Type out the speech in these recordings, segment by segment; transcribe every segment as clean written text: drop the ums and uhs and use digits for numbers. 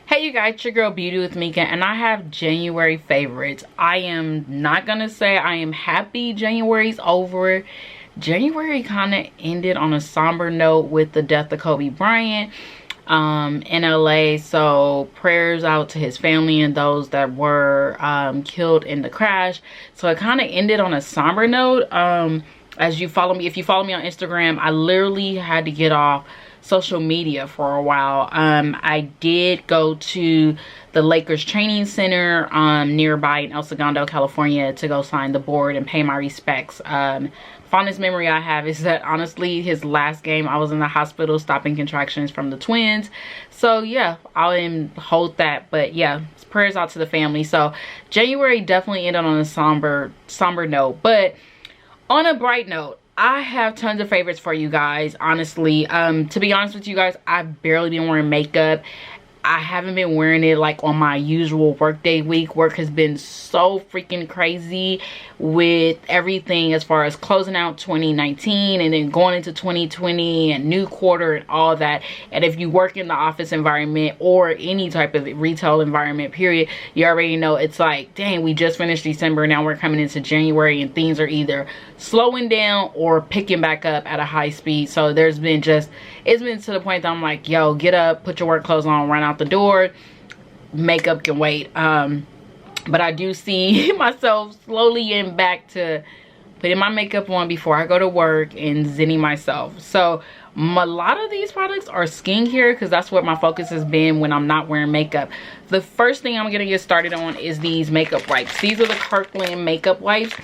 Hey you guys, it's your girl Beauty with Mika, and I have January favorites. I am not gonna say I am happy January's over. January kind of ended on a somber note with the death of Kobe Bryant in LA. So prayers out to his family and those that were killed in the crash. So it kind of ended on a somber note. As you follow me, if you follow me on Instagram, I literally had to get off social media for a while. I did go to the Lakers training center nearby in El Segundo, California to go sign the board and pay my respects. Fondest memory I have is that honestly his last game I was in the hospital stopping contractions from the twins. So yeah, I'll hold that. But yeah, prayers out to the family. So January definitely ended on a somber note, but on a bright note, I have tons of favorites for you guys, honestly. To be honest with you guys, I've barely been wearing makeup. I haven't been wearing it like on my usual workday week. Work has been so freaking crazy with everything as far as closing out 2019 and then going into 2020 and new quarter and all that. And if you work in the office environment or any type of retail environment, period, you already know it's like, dang, we just finished December. Now we're coming into January and things are either slowing down or picking back up at a high speed. So there's been just, it's been to the point that I'm like, yo, get up, put your work clothes on, run out the door. Makeup can wait. But I do see myself slowly getting back to putting my makeup on before I go to work and zenning myself. So a lot of these products are skincare because that's what my focus has been when I'm not wearing makeup. The first thing I'm gonna get started on is these makeup wipes. These are the Kirkland makeup wipes.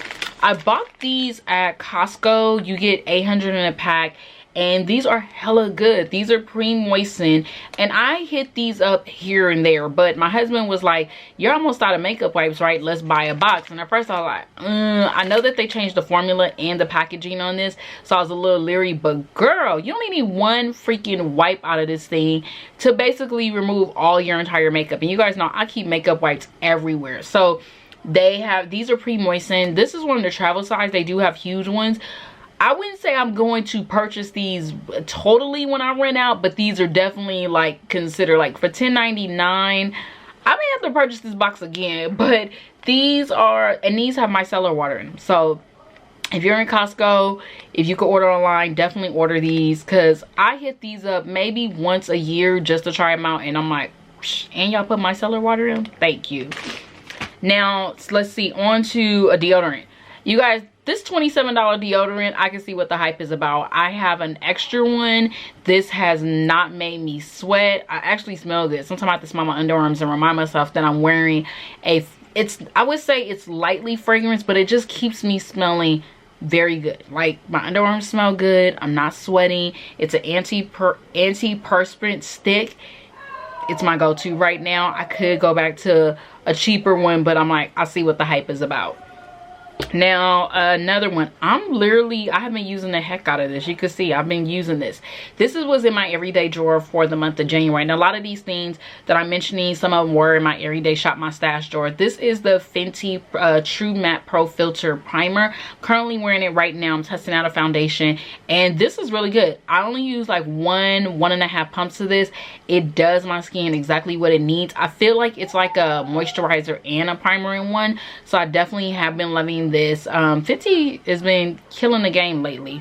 I bought these at Costco. You get 800 in a pack. And these are hella good. These are pre-moistened. And I hit these up here and there. But my husband was like, you're almost out of makeup wipes, right? Let's buy a box. And at first I was like, I know that they changed the formula and the packaging on this. So I was a little leery. But girl, you only need one freaking wipe out of this thing to basically remove all your entire makeup. And you guys know I keep makeup wipes everywhere. So they have, these are pre-moistened. This is one of the travel size. They do have huge ones. I wouldn't say I'm going to purchase these totally when I run out, but these are definitely like consider like for $10.99. I may have to purchase this box again, but these are, and these have micellar water in them. So if you're in Costco, if you could order online, definitely order these because I hit these up maybe once a year just to try them out, and I'm like, and y'all put micellar water in them? Thank you. Now let's see, on to a deodorant. You guys, this $27 deodorant, I can see what the hype is about. I have an extra one. This has not made me sweat. I actually smell good. Sometimes I have to smell my underarms and remind myself that I'm wearing a, I would say it's lightly fragrance, but it just keeps me smelling very good. Like my underarms smell good. I'm not sweating. It's an anti-perspirant stick. It's my go-to right now. I could go back to a cheaper one, but I'm like, I see what the hype is about. Now another one, I have been using the heck out of this. You can see I've been using this. This was in my everyday drawer for the month of January, and a lot of these things that I'm mentioning, some of them were in my everyday shop my stash drawer. This is the FENTY True Matte Pro Filter Primer. Currently wearing it right now. I'm testing out a foundation, and this is really good. I only use like one and a half pumps of this. It does my skin exactly what it needs. I feel like it's like a moisturizer and a primer in one, so I definitely have been loving this. FENTY has been killing the game lately.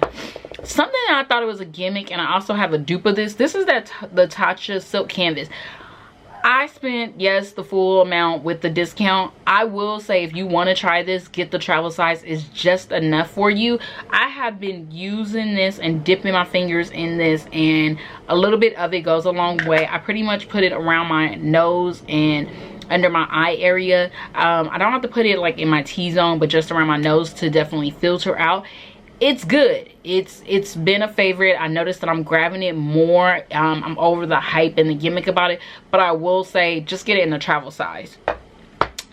Something I thought it was a gimmick, and I also have a dupe of this. This is the Tatcha Silk Canvas. I spent, yes, the full amount with the discount. I will say if you want to try this, get the travel size. It's just enough for you. I have been using this and dipping my fingers in this, and a little bit of it goes a long way. I pretty much put it around my nose and under my eye area. I don't have to put it like in my T-zone, but just around my nose to definitely filter out. It's good. It's been a favorite. I noticed that I'm grabbing it more. I'm over the hype and the gimmick about it, but I will say just get it in the travel size.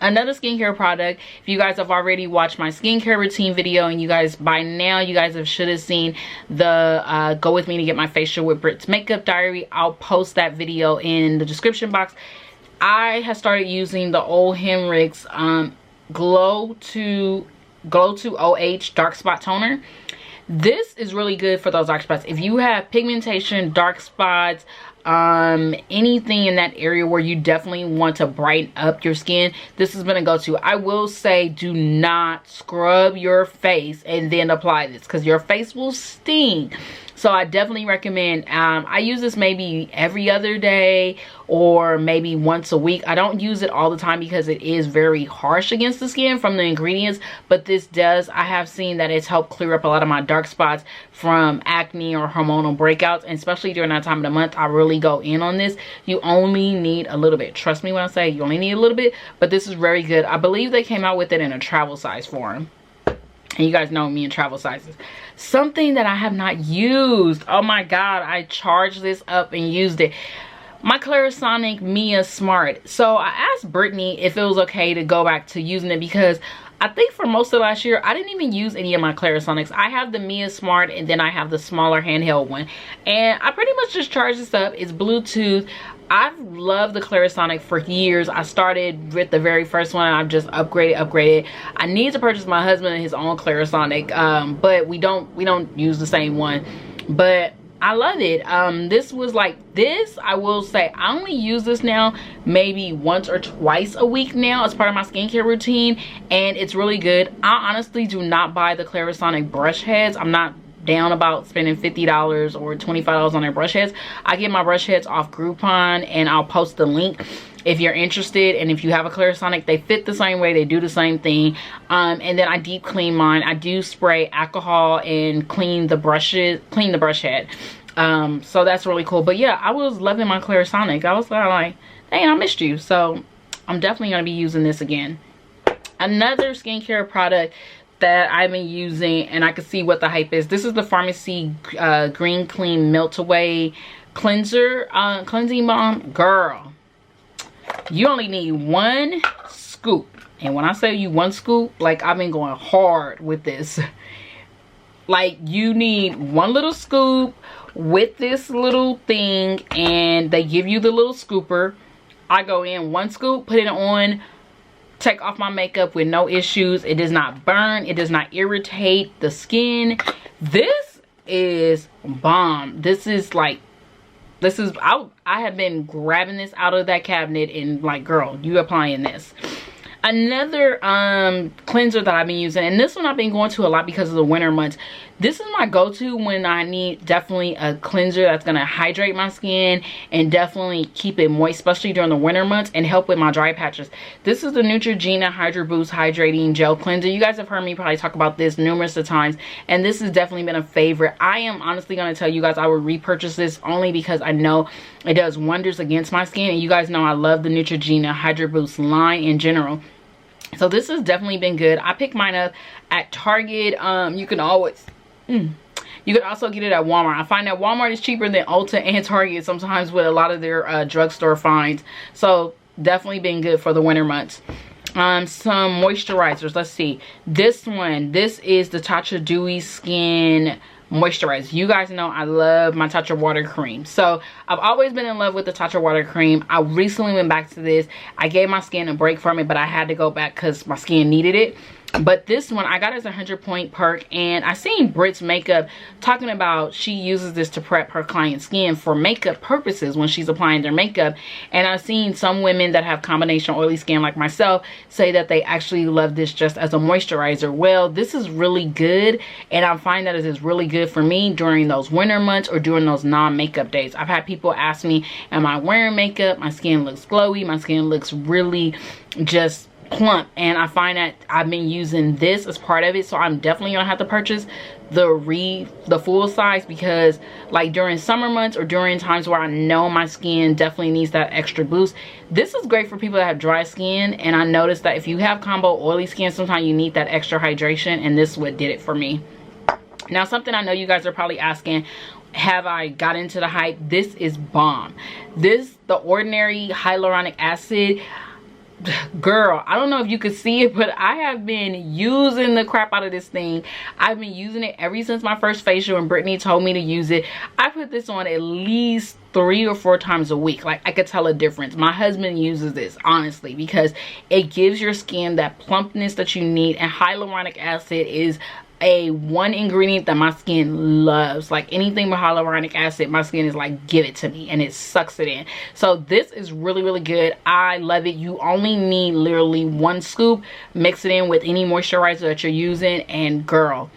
Another skincare product, if you guys have already watched my skincare routine video, and you guys by now you guys should have seen the go with me to get my facial with Brit's makeup diary. I'll post that video in the description box. I have started using the Old Henrik's Glow to OH Dark Spot Toner. This is really good for those dark spots. If you have pigmentation, dark spots, anything in that area where you definitely want to brighten up your skin, this is gonna go to. I will say, do not scrub your face and then apply this, because your face will sting. So I definitely recommend, I use this maybe every other day or maybe once a week. I don't use it all the time because it is very harsh against the skin from the ingredients, but this does, I have seen that it's helped clear up a lot of my dark spots from acne or hormonal breakouts, and especially during that time of the month, I really go in on this. You only need a little bit. Trust me when I say you only need a little bit, but this is very good. I believe they came out with it in a travel size form. And you guys know me in travel sizes. Something that I have not used. Oh my God, I charged this up and used it. My Clarisonic Mia Smart. So I asked Brittany if it was okay to go back to using it, because I think for most of last year, I didn't even use any of my Clarisonics. I have the Mia Smart, and then I have the smaller handheld one. And I pretty much just charged this up. It's Bluetooth. I've loved the Clarisonic for years. I started with the very first one. I've just upgraded. I need to purchase my husband his own Clarisonic, but we don't use the same one. But I love it. This was like this. I will say I only use this now maybe once or twice a week now as part of my skincare routine, and it's really good. I honestly do not buy the Clarisonic brush heads. I'm not down about spending $50 or $25 on their brush heads. I get my brush heads off Groupon, and I'll post the link if you're interested. And if you have a Clarisonic, they fit the same way, they do the same thing. And then I deep clean mine. I do spray alcohol and clean the brush head. So that's really cool. But yeah, I was loving my Clarisonic. I was like, dang, I missed you. So I'm definitely going to be using this again. Another skincare product that I've been using, and I can see what the hype is. This is the Pharmacy Green Clean Melt Away Cleanser, Cleansing Balm. Girl, you only need one scoop. And when I say you one scoop, like I've been going hard with this. Like you need one little scoop with this little thing, and they give you the little scooper. I go in one scoop, put it on, take off my makeup with no issues. It does not burn, it does not irritate the skin. This is bomb. This is like, I have been grabbing this out of that cabinet and like, girl, you applying this. Another cleanser that I've been using, and this one I've been going to a lot because of the winter months. This is my go-to when I need definitely a cleanser that's going to hydrate my skin and definitely keep it moist, especially during the winter months, and help with my dry patches. This is the Neutrogena Hydro Boost Hydrating Gel Cleanser. You guys have heard me probably talk about this numerous of times, and this has definitely been a favorite. I am honestly going to tell you guys I would repurchase this only because I know it does wonders against my skin, and you guys know I love the Neutrogena Hydro Boost line in general. So this has definitely been good. I picked mine up at Target. You can always you can also get it at Walmart. I find that Walmart is cheaper than Ulta and Target sometimes with a lot of their drugstore finds. So definitely been good for the winter months. Some moisturizers. Let's see. This one. This is the Tatcha Dewy Skin Moisturizer. You guys know I love my Tatcha water cream. So I've always been in love with the Tatcha water cream. I recently went back to this. I gave my skin a break from it, but I had to go back because my skin needed it. But this one I got as a 100-point perk, and I seen Brit's Makeup talking about she uses this to prep her client's skin for makeup purposes when she's applying their makeup. And I've seen some women that have combination oily skin like myself say that they actually love this just as a moisturizer. Well, this is really good, and I find that it is really good for me during those winter months or during those non-makeup days. I've had people ask me, am I wearing makeup? My skin looks glowy, my skin looks really just plump, and I find that I've been using this as part of it. So I'm definitely gonna have to purchase the full size, because like during summer months or during times where I know my skin definitely needs that extra boost, this is great for people that have dry skin. And I noticed that if you have combo oily skin, sometimes you need that extra hydration, and this is what did it for me. Now, something I know you guys are probably asking, have I got into the hype? This is bomb. This, the Ordinary Hyaluronic Acid. Girl, I don't know if you could see it, but I have been using the crap out of this thing. I've been using it ever since my first facial, and Brittany told me to use it. I put this on at least 3 or 4 times a week. Like, I could tell a difference. My husband uses this, honestly, because it gives your skin that plumpness that you need, and hyaluronic acid is one ingredient that my skin loves. Like anything with hyaluronic acid, my skin is like, give it to me, and it sucks it in. So this is really, really good. I love it. You only need literally 1 scoop. Mix it in with any moisturizer that you're using, and girl,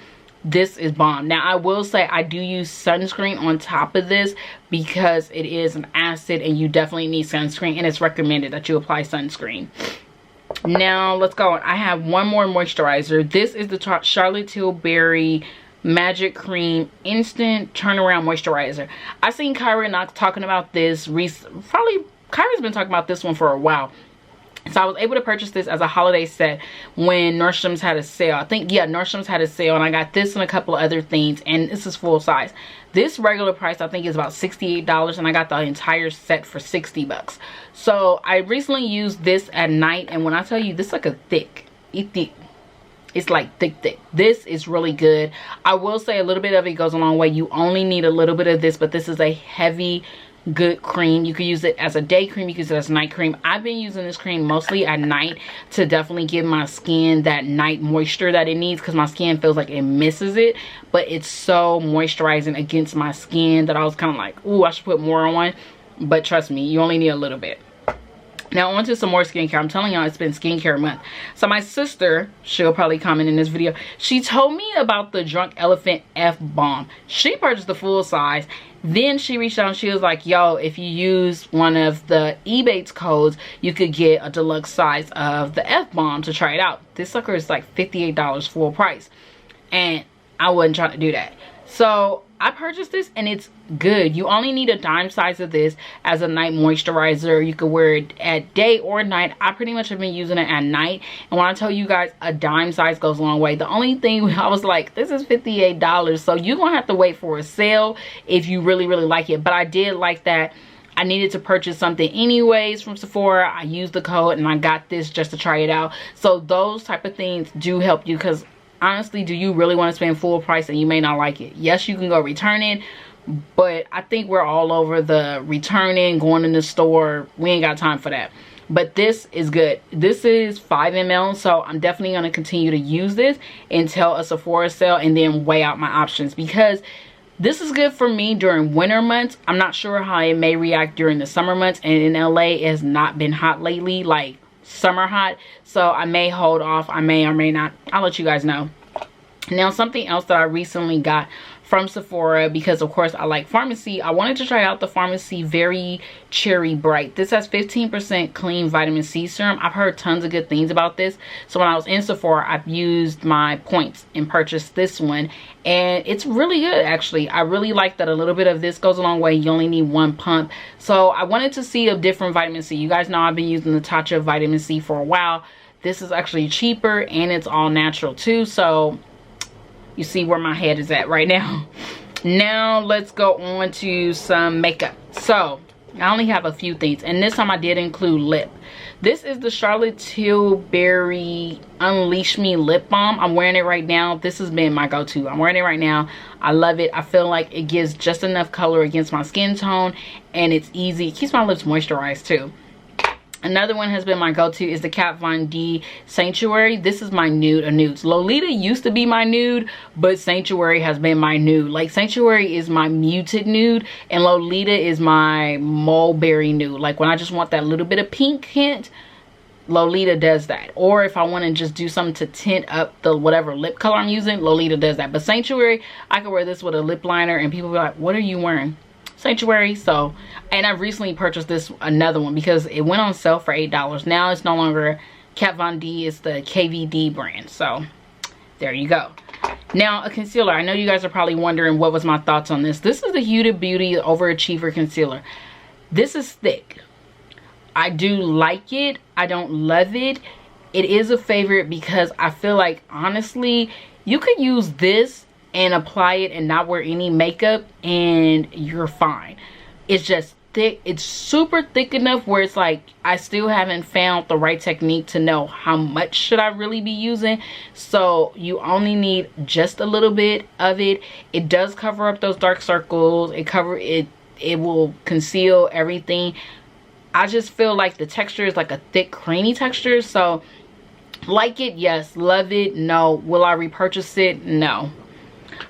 this is bomb. Now I will say I do use sunscreen on top of this because it is an acid and you definitely need sunscreen, and it's recommended that you apply sunscreen. Now let's go on. I have one more moisturizer. This is the Charlotte Tilbury Magic Cream Instant Turnaround Moisturizer. I seen Kyra Knox talking about this Kyra's been talking about this one for a while. So I was able to purchase this as a holiday set when Nordstrom's had a sale. I think, yeah, Nordstrom's had a sale, and I got this and a couple of other things, and this is full size. This regular price I think is about $68, and I got the entire set for 60 bucks. So I recently used this at night, and when I tell you, this is like a thick. It's like thick. This is really good. I will say a little bit of it goes a long way. You only need a little bit of this, but this is a heavy, good cream. You can use it as a day cream, you can use it as a night cream. I've been using this cream mostly at night to definitely give my skin that night moisture that it needs, because my skin feels like it misses it, but it's so moisturizing against my skin that I was kind of like, ooh, I should put more on. But trust me, you only need a little bit. Now on to some more skincare. I'm telling y'all, it's been skincare month. So my sister, she'll probably comment in this video, she told me about the Drunk Elephant F-Bomb. She purchased the full size. Then she reached out and she was like, yo, if you use one of the Ebates codes, you could get a deluxe size of the F-Bomb to try it out. This sucker is like $58 full price. And I wasn't trying to do that. So I purchased this and it's good. You only need a dime size of this as a night moisturizer. You could wear it at day or night. I pretty much have been using it at night, and when I tell you guys a dime size goes a long way. The only thing I was like, this is $58, so you're gonna have to wait for a sale if you really like it. But I did like that I needed to purchase something anyways from Sephora. I used the code and I got this just to try it out. So those type of things do help you, because honestly, do you really want to spend full price and you may not like it? Yes, you can go return it, but I think we're all over the returning, going in the store. We ain't got time for that. But this is good. This is 5 ml, so I'm definitely going to continue to use this until a Sephora sale and then weigh out my options, because this is good for me during winter months. I'm not sure how it may react during the summer months, and in LA it has not been hot lately, like summer hot, so I may hold off. I may or may not. I'll let you guys know. Now something else that I recently got from Sephora, because of course I like pharmacy, I wanted to try out the Pharmacy Very Cherry Bright. This has 15% clean vitamin C serum. I've heard tons of good things about this, so when I was in Sephora I've used my points and purchased this one, and it's really good actually. I really like that a little bit of this goes a long way. You only need 1 pump. So I wanted to see a different vitamin C. You guys know I've been using the Tatcha vitamin C for a while. This is actually cheaper and it's all natural too, so you see where my head is at right now. Now let's go on to some makeup. So I only have a few things, and this time I did include lip. This is the Charlotte Tilbury Unleash Me Lip Balm. I'm wearing it right now. This has been my go-to. I'm wearing it right now. I love it. I feel like it gives just enough color against my skin tone, and it's easy. It keeps my lips moisturized too. Another one has been my go-to is the Kat Von D Sanctuary. This is my nude of nudes. Lolita used to be my nude, but Sanctuary has been my nude. Like Sanctuary is my muted nude, and Lolita is my mulberry nude. Like when I just want that little bit of pink hint, Lolita does that. Or if I want to just do something to tint up the whatever lip color I'm using, Lolita does that. But Sanctuary, I could wear this with a lip liner and people be like, what are you wearing? Sanctuary. So, and I recently purchased this another one because it went on sale for $8. Now it's no longer Kat Von D, it's the KVD brand. So there you go. Now a concealer. I know you guys are probably wondering what was my thoughts on this. This is the Huda Beauty Overachiever Concealer. This is thick. I do like it. I don't love it. It is a favorite because I feel like honestly you could use this and apply it and not wear any makeup and you're fine. It's just thick. It's super thick enough where it's like I still haven't found the right technique to know how much should I really be using. So you only need just a little bit of it. It does cover up those dark circles. It will conceal everything. I just feel like the texture is like a thick creamy texture, so Like it? Yes. Love it? No. Will I repurchase it? No.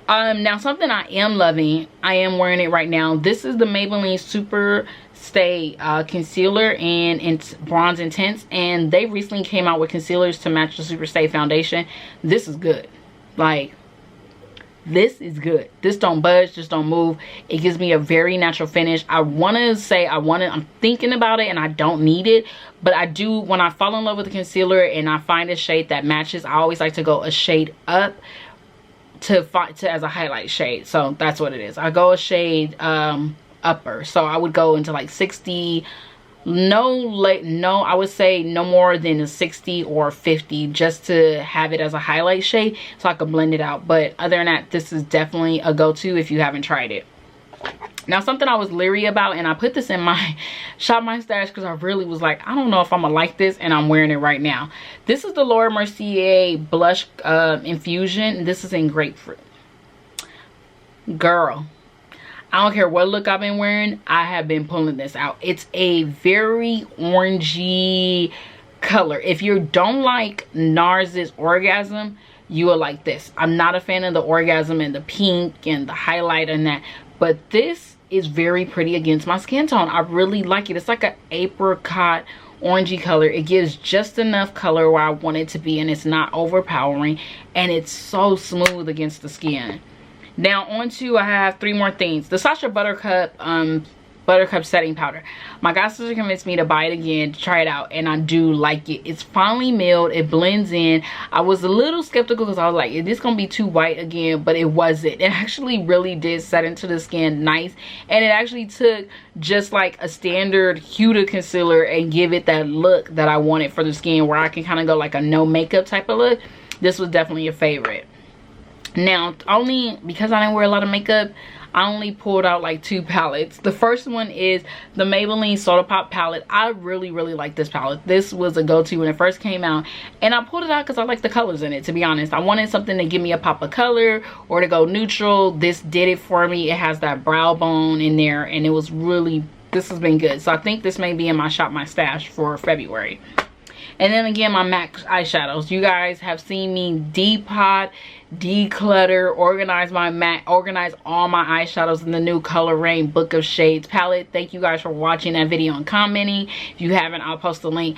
Now something I am loving, I am wearing it right now. This is the Maybelline Super Stay concealer in Bronze Intense, and they recently came out with concealers to match the Super Stay foundation. This is good. Like, this is good. This don't budge, just don't move. It gives me a very natural finish. I want to say I'm thinking about it and I don't need it, but I do. When I fall in love with the concealer and I find a shade that matches, I always like to go a shade up to as a highlight shade. So that's what it is. I go a shade upper. So I would go into like 60. No, I would say no more than a 60 or 50, just to have it as a highlight shade so I could blend it out. But other than that, this is definitely a go-to if you haven't tried it. Now, something I was leery about, and I put this in my Shop My Stash because I really was like, I don't know if I'm gonna like this, and I'm wearing it right now. This is the Laura Mercier blush infusion. This is in grapefruit. Girl, I don't care what look I've been wearing, I have been pulling this out. It's a very orangey color. If you don't like NARS's Orgasm, you will like this. I'm not a fan of the Orgasm and the pink and the highlight and that, but this is very pretty against my skin tone. I really like it. It's like an apricot orangey color. It gives just enough color where I want it to be, and it's not overpowering, and it's so smooth against the skin. Now on to, I have 3 more things. The Sacha Buttercup setting powder. My god sister convinced me to buy it again, to try it out, and I do like it. It's finely milled. It blends in. I was a little skeptical because I was like, is this gonna be too white again? But it wasn't. It actually really did set into the skin nice, and it actually took just like a standard Huda concealer and give it that look that I wanted for the skin, where I can kind of go like a no makeup type of look. This was definitely a favorite. Now, only because I didn't wear a lot of makeup, I only pulled out like 2 palettes. The first one is the Maybelline Soda Pop palette. I really like this palette. This was a go-to when it first came out, and I pulled it out because I like the colors in it, to be honest. I wanted something to give me a pop of color or to go neutral. This did it for me. It has that brow bone in there, and it was really, this has been good. So I think this may be in my Shop My Stash for February. And then again, my MAC eyeshadows. You guys have seen me depot, declutter, organize all my eyeshadows in the new Color Rain Book of Shades palette. Thank you guys for watching that video and commenting. If you haven't, I'll post the link.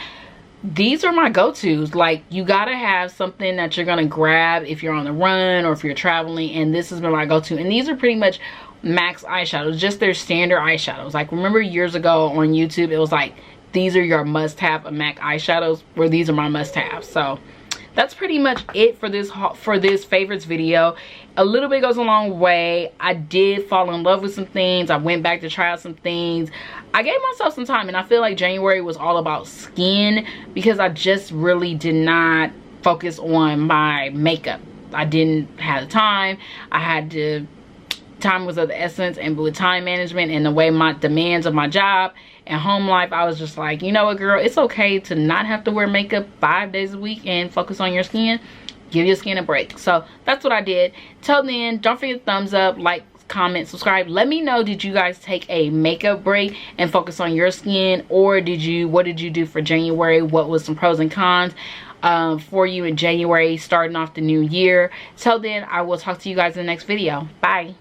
These are my go-tos. Like, you gotta have something that you're gonna grab if you're on the run or if you're traveling, and this has been my go-to. And these are pretty much MAC's eyeshadows, just their standard eyeshadows. Like, remember years ago on YouTube, it was like, these are your must-have MAC eyeshadows, where these are my must-haves. So that's pretty much it for this favorites video. A little bit goes a long way. I did fall in love with some things. I went back to try out some things. I gave myself some time, and I feel like January was all about skin because I just really did not focus on my makeup. I didn't have the time. Time was of the essence, and with time management and the way my demands of my job and home life, I was just like, you know what, girl, it's okay to not have to wear makeup 5 days a week and focus on your skin. Give your skin a break. So that's what I did. Till then, don't forget to thumbs up, like, comment, subscribe. Let me know, did you guys take a makeup break and focus on your skin, or what did you do for January? What was some pros and cons for you in January, starting off the new year? Till then, I will talk to you guys in the next video. Bye.